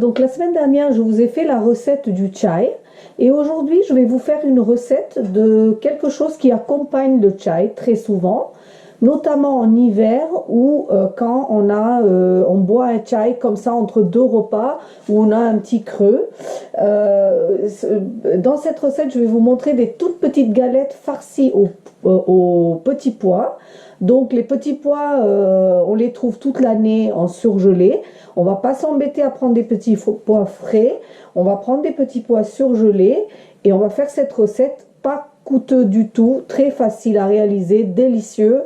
Donc la semaine dernière, je vous ai fait la recette du chai. Et aujourd'hui, je vais vous faire une recette de quelque chose qui accompagne le chai très souvent, notamment en hiver ou quand on boit un chai comme ça entre deux repas où on a un petit creux. Dans cette recette, je vais vous montrer des toutes petites galettes farcies aux petits pois. Donc les petits pois, on les trouve toute l'année en surgelé. On va pas s'embêter à prendre des petits pois frais. On va prendre des petits pois surgelés et on va faire cette recette pas coûteux du tout, très facile à réaliser, délicieux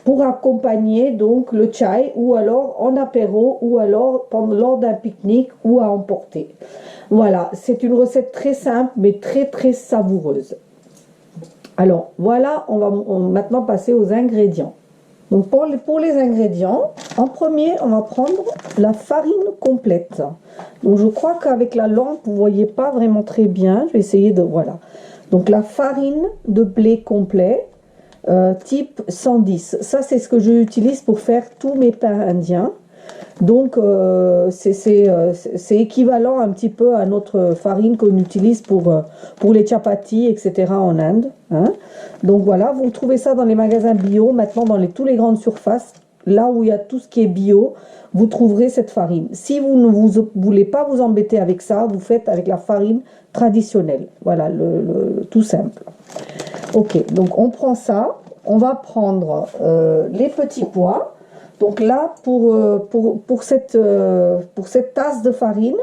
pour accompagner donc le chai ou alors en apéro ou alors lors d'un pique-nique ou à emporter. Voilà, c'est une recette très simple mais très très savoureuse. Alors voilà, on va maintenant passer aux ingrédients. Donc pour les ingrédients, en premier, on va prendre la farine complète. Donc je crois qu'avec la lampe, vous ne voyez pas vraiment très bien. Je vais essayer de... Voilà. Donc la farine de blé complet, type 110. Ça, c'est ce que j'utilise pour faire tous mes pains indiens. Donc c'est équivalent un petit peu à notre farine qu'on utilise pour les chapatis, etc. en Inde. Hein. Donc voilà, vous trouvez ça dans les magasins bio, maintenant dans tous les grandes surfaces, là où il y a tout ce qui est bio, vous trouverez cette farine. Si vous ne voulez pas vous embêter avec ça, vous faites avec la farine traditionnelle. Voilà, tout simple. Ok, donc on prend ça, on va prendre les petits pois. Donc là, pour cette tasse de farine,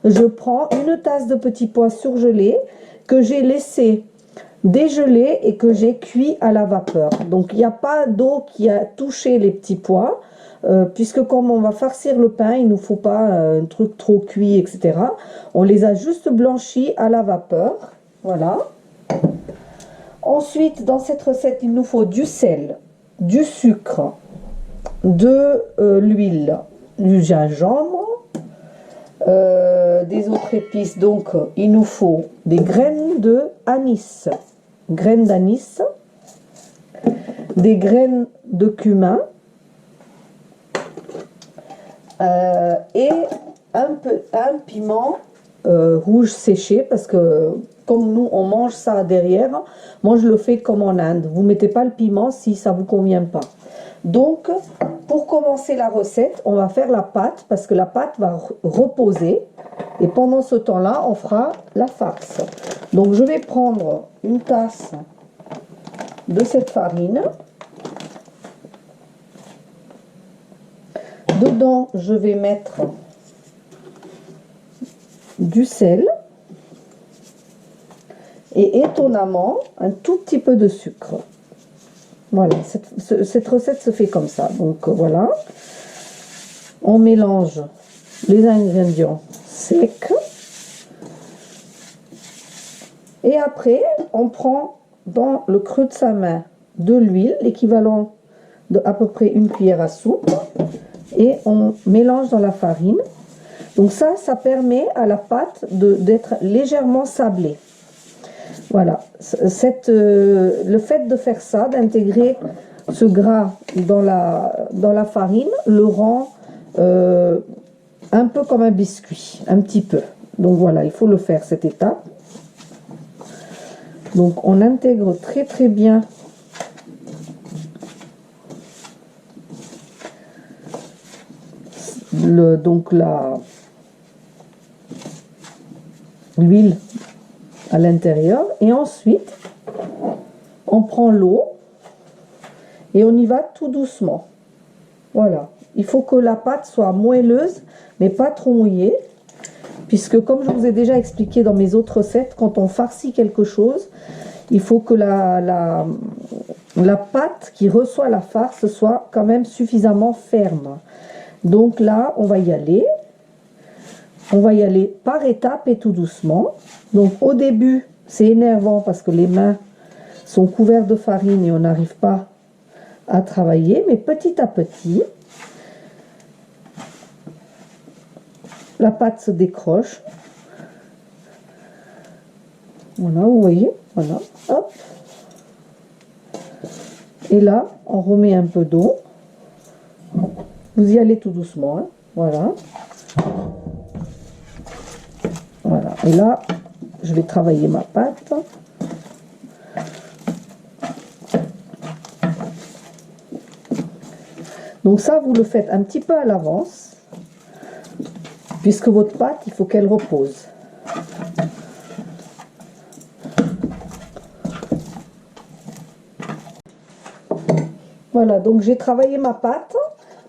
je prends une tasse de petits pois surgelés que j'ai laissé dégeler et que j'ai cuit à la vapeur. Donc il n'y a pas d'eau qui a touché les petits pois, puisque comme on va farcir le pain, il ne nous faut pas un truc trop cuit, etc. On les a juste blanchis à la vapeur. Voilà. Ensuite, dans cette recette, il nous faut du sel, du sucre, de l'huile, du gingembre, des autres épices. Donc il nous faut des graines d'anis, des graines de cumin et un piment rouge séché, parce que comme nous on mange ça derrière, moi je le fais comme en Inde. Vous mettez pas le piment si ça vous convient pas. Donc, pour commencer la recette, on va faire la pâte parce que la pâte va reposer. Et pendant ce temps-là, on fera la farce. Donc, je vais prendre une tasse de cette farine. Dedans, je vais mettre du sel. Et étonnamment, un tout petit peu de sucre. Voilà, cette recette se fait comme ça. Donc voilà, on mélange les ingrédients secs. Et après, on prend dans le creux de sa main de l'huile, l'équivalent de à peu près une cuillère à soupe. Et on mélange dans la farine. Donc ça permet à la pâte d'être légèrement sablée. Voilà, le fait de faire ça, d'intégrer ce gras dans la farine, le rend un peu comme un biscuit, un petit peu. Donc voilà, il faut le faire cette étape. Donc on intègre très très bien l'huile à l'intérieur, et ensuite on prend l'eau et on y va tout doucement. Voilà, il faut que la pâte soit moelleuse mais pas trop mouillée, puisque comme je vous ai déjà expliqué dans mes autres recettes, quand on farcit quelque chose, il faut que la pâte qui reçoit la farce soit quand même suffisamment ferme. Donc là on va y aller par étapes et tout doucement. Donc au début, c'est énervant parce que les mains sont couvertes de farine et on n'arrive pas à travailler. Mais petit à petit, la pâte se décroche. Voilà, vous voyez, voilà, hop. Et là, on remet un peu d'eau. Vous y allez tout doucement, hein, voilà. Et là, je vais travailler ma pâte. Donc ça, vous le faites un petit peu à l'avance, puisque votre pâte, il faut qu'elle repose. Voilà, donc j'ai travaillé ma pâte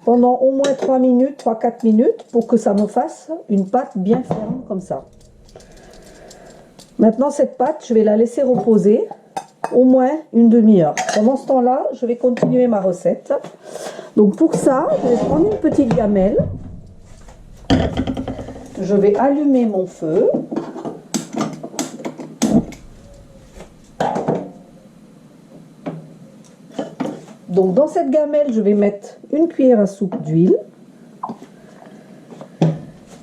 pendant au moins 3 minutes, 3-4 minutes, pour que ça me fasse une pâte bien ferme, comme ça. Maintenant, cette pâte, je vais la laisser reposer au moins une demi-heure. Pendant ce temps-là, je vais continuer ma recette. Donc pour ça, je vais prendre une petite gamelle. Je vais allumer mon feu. Donc dans cette gamelle, je vais mettre une cuillère à soupe d'huile.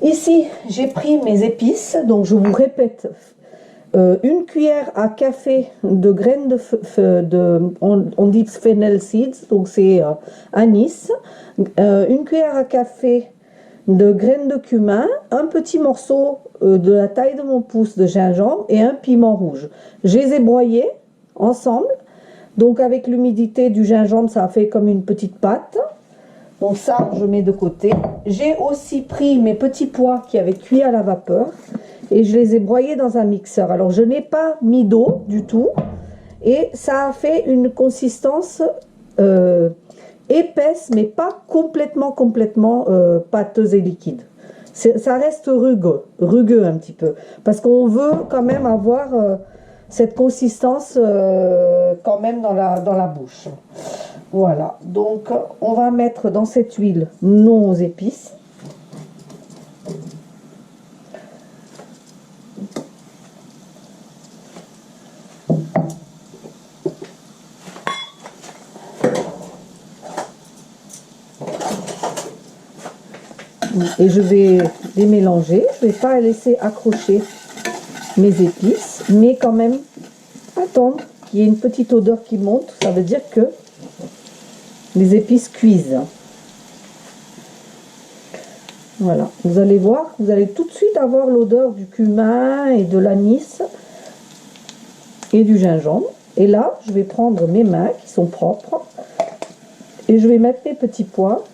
Ici, j'ai pris mes épices. Donc je vous répète, une cuillère à café de graines on dit fennel seeds, donc c'est anis, une cuillère à café de graines de cumin, un petit morceau de la taille de mon pouce de gingembre et un piment rouge. Je les ai broyés ensemble, donc avec l'humidité du gingembre, ça a fait comme une petite pâte. Donc ça, je mets de côté. J'ai aussi pris mes petits pois qui avaient cuit à la vapeur et je les ai broyés dans un mixeur. Alors, je n'ai pas mis d'eau du tout et ça a fait une consistance épaisse, mais pas complètement pâteuse et liquide. Ça reste rugueux un petit peu, parce qu'on veut quand même avoir cette consistance quand même dans la bouche. Voilà, donc on va mettre dans cette huile nos épices. Et je vais les mélanger. Je ne vais pas laisser accrocher mes épices, mais quand même attendre qu'il y ait une petite odeur qui monte. Ça veut dire que les épices cuisent. Voilà, vous allez voir, vous allez tout de suite avoir l'odeur du cumin et de l'anis et du gingembre. Et là, je vais prendre mes mains qui sont propres et je vais mettre mes petits pois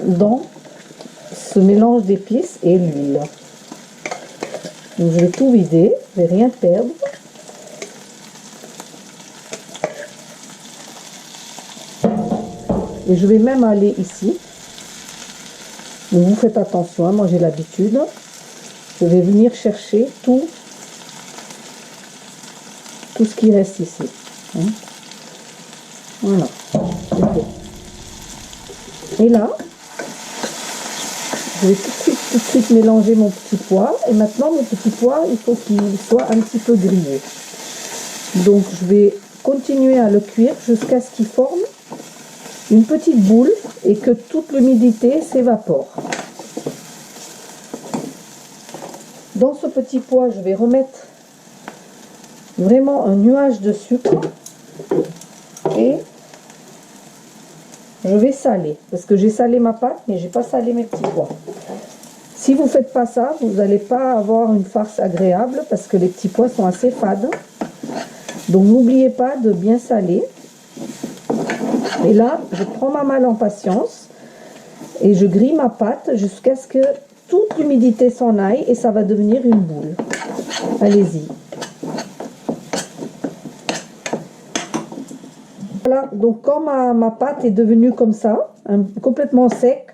dans ce mélange d'épices et l'huile. Donc je vais tout vider, je ne vais rien perdre. Et je vais même aller ici. Donc vous faites attention, hein, moi j'ai l'habitude. Je vais venir chercher tout ce qui reste ici. Hein. Voilà. Et là, je vais tout de suite mélanger mon petit pois. Et maintenant, mon petit pois, il faut qu'il soit un petit peu grillé. Donc, je vais continuer à le cuire jusqu'à ce qu'il forme une petite boule et que toute l'humidité s'évapore. Dans ce petit pois, je vais remettre vraiment un nuage de sucre et je vais saler, parce que j'ai salé ma pâte, mais j'ai pas salé mes petits pois. Si vous ne faites pas ça, vous n'allez pas avoir une farce agréable, parce que les petits pois sont assez fades. Donc n'oubliez pas de bien saler. Et là, je prends ma malle en patience et je grille ma pâte jusqu'à ce que toute l'humidité s'en aille et ça va devenir une boule. Allez-y. Voilà, donc quand ma pâte est devenue comme ça, complètement sec,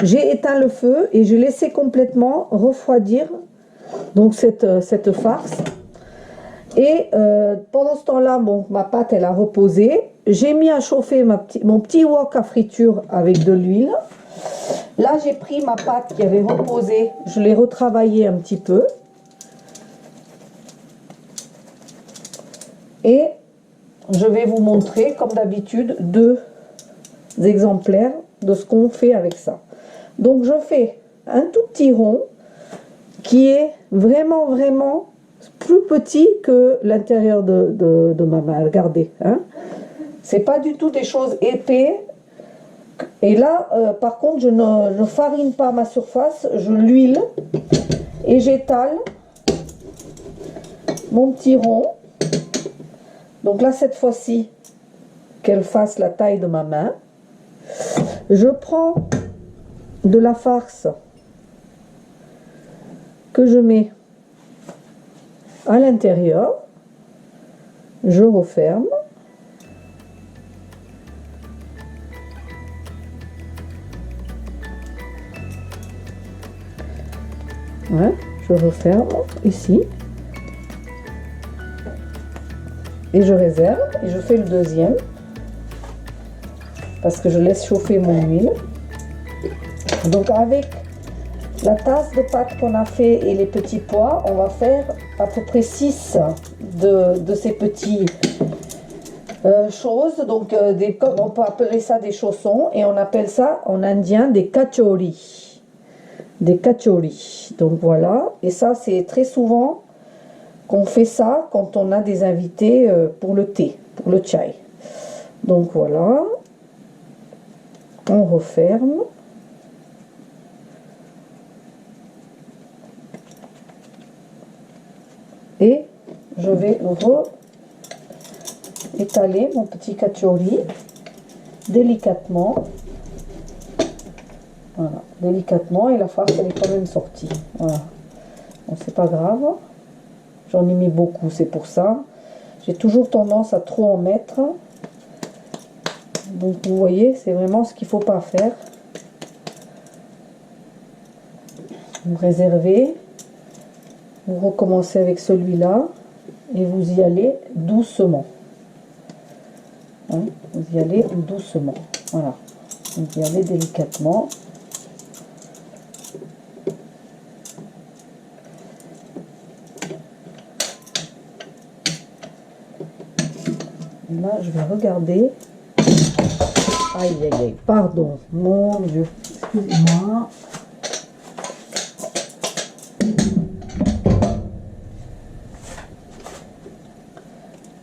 j'ai éteint le feu et j'ai laissé complètement refroidir donc cette farce. Et pendant ce temps-là, bon, ma pâte elle a reposé. J'ai mis à chauffer mon petit wok à friture avec de l'huile. Là, j'ai pris ma pâte qui avait reposé, je l'ai retravaillée un petit peu. Et je vais vous montrer, comme d'habitude, 2 exemplaires de ce qu'on fait avec ça. Donc, je fais un tout petit rond qui est vraiment plus petit que l'intérieur de ma main. Regardez, hein. C'est pas du tout des choses épais Et là, par contre, je ne farine pas ma surface, je l'huile et j'étale mon petit rond. Donc là, cette fois-ci, qu'elle fasse la taille de ma main. Je prends de la farce que je mets à l'intérieur. Je referme. Ouais, je referme ici. Et je réserve. Et je fais le deuxième. Parce que je laisse chauffer mon huile. Donc avec la tasse de pâte qu'on a fait et les petits pois, on va faire à peu près 6 de ces petits choses. Donc on peut appeler ça des chaussons et on appelle ça en indien des kachori. Des kachori. Donc voilà. Et ça, c'est très souvent qu'on fait ça quand on a des invités pour le thé, pour le chai. Donc voilà. On referme. Et je vais étaler mon petit kachori délicatement. Voilà, délicatement. Et la farce, elle est quand même sortie. Voilà. Bon, c'est pas grave. J'en ai mis beaucoup, c'est pour ça. J'ai toujours tendance à trop en mettre. Donc vous voyez, c'est vraiment ce qu'il ne faut pas faire. Vous réservez, vous recommencez avec celui-là et vous y allez doucement. Hein, vous y allez doucement. Voilà, vous y allez délicatement. Là, je vais regarder. Aïe, aïe, aïe, pardon, mon Dieu, excusez-moi.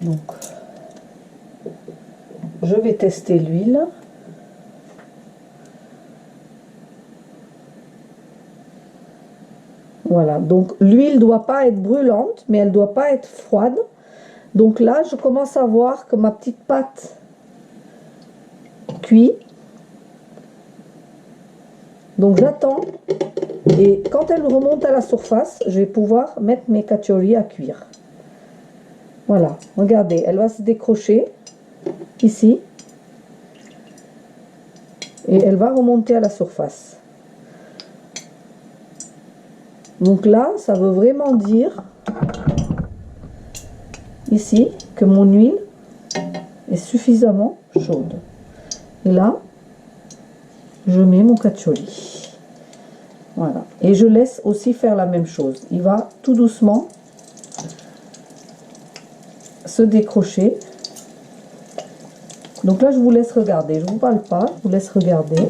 Donc, je vais tester l'huile. Voilà, donc l'huile ne doit pas être brûlante, mais elle ne doit pas être froide. Donc là, je commence à voir que ma petite pâte cuit. Donc j'attends et quand elle remonte à la surface, je vais pouvoir mettre mes kachori à cuire. Voilà, regardez, elle va se décrocher ici et elle va remonter à la surface. Donc là, ça veut vraiment dire ici que mon huile est suffisamment chaude. Et là, je mets mon kachori. Voilà. Et je laisse aussi faire la même chose. Il va tout doucement se décrocher. Donc là, je vous laisse regarder. Je ne vous parle pas, je vous laisse regarder.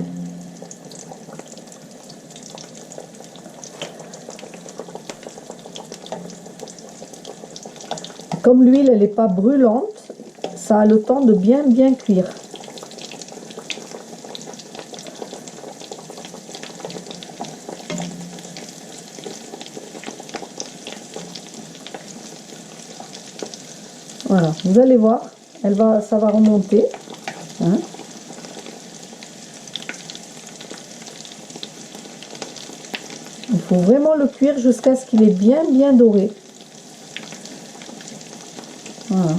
Comme l'huile, elle n'est pas brûlante, ça a le temps de bien cuire. Voilà, vous allez voir, ça va remonter. Hein. Il faut vraiment le cuire jusqu'à ce qu'il est bien doré. Voilà.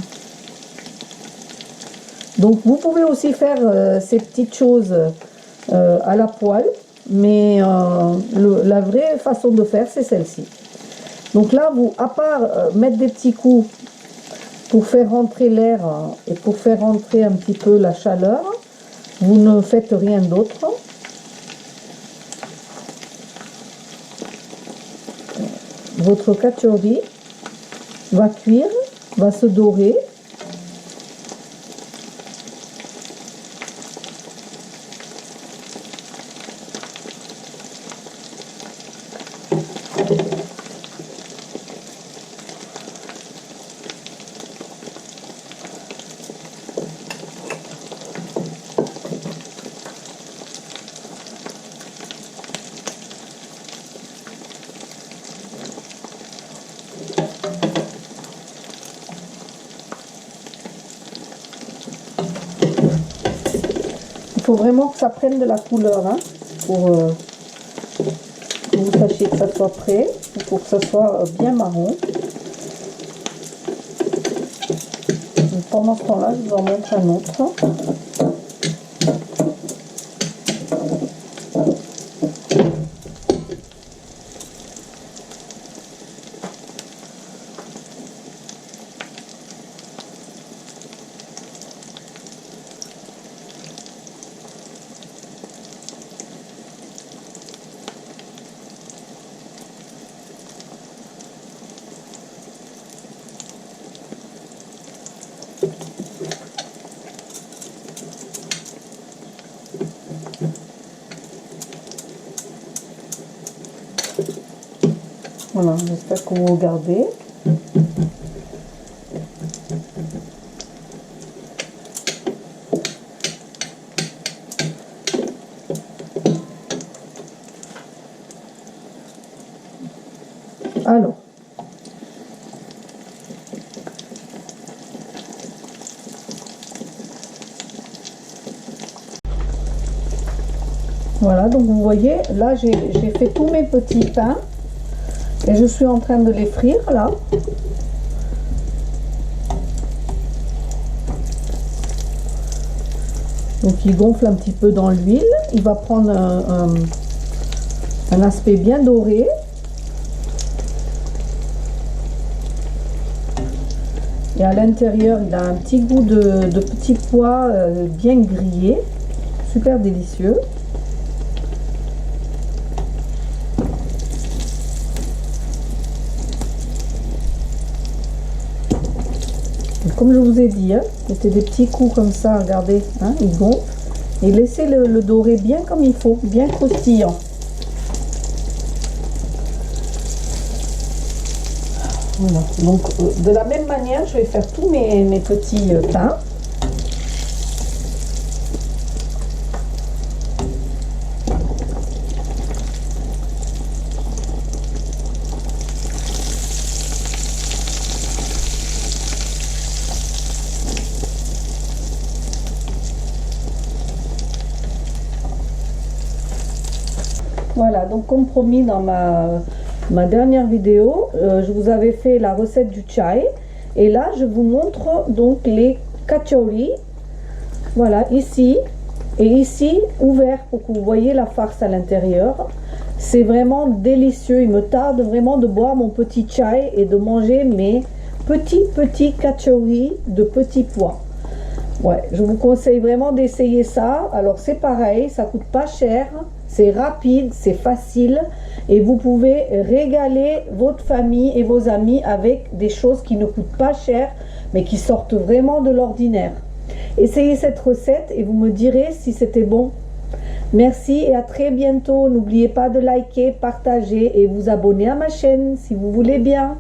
Donc vous pouvez aussi faire ces petites choses à la poêle, mais la vraie façon de faire, c'est celle-ci. Donc là, vous, à part mettre des petits coups pour faire rentrer l'air et pour faire rentrer un petit peu la chaleur, vous ne faites rien d'autre. Votre kachori va cuire, va se dorer. faut vraiment que ça prenne de la couleur, hein, pour que vous sachiez que ça soit prêt. Il faut que ça soit bien marron. Donc, pendant ce temps-là, je vous en montre un autre. Voilà, j'espère que vous regardez. Alors, voilà, donc vous voyez, là j'ai fait tous mes petits pains et je suis en train de les frire là. Donc il gonfle un petit peu dans l'huile, il va prendre un aspect bien doré. Et à l'intérieur, il a un petit goût de petits pois bien grillés, super délicieux. Et comme je vous ai dit, hein, mettez des petits coups comme ça, regardez, hein, il gonfle. Et laissez le doré bien comme il faut, bien croustillant. Voilà. Donc de la même manière, je vais faire tous mes petits pains. Voilà, donc comme promis dans ma dernière vidéo, je vous avais fait la recette du chai et là je vous montre donc les kachori, voilà, ici et ici ouvert pour que vous voyez la farce à l'intérieur. C'est vraiment délicieux, il me tarde vraiment de boire mon petit chai et de manger mes petits kachori de petits pois. Ouais, je vous conseille vraiment d'essayer ça. Alors c'est pareil, ça coûte pas cher, c'est rapide, c'est facile et vous pouvez régaler votre famille et vos amis avec des choses qui ne coûtent pas cher mais qui sortent vraiment de l'ordinaire. Essayez cette recette et vous me direz si c'était bon. Merci et à très bientôt. N'oubliez pas de liker, partager et vous abonner à ma chaîne si vous voulez bien.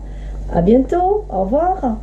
À bientôt, au revoir.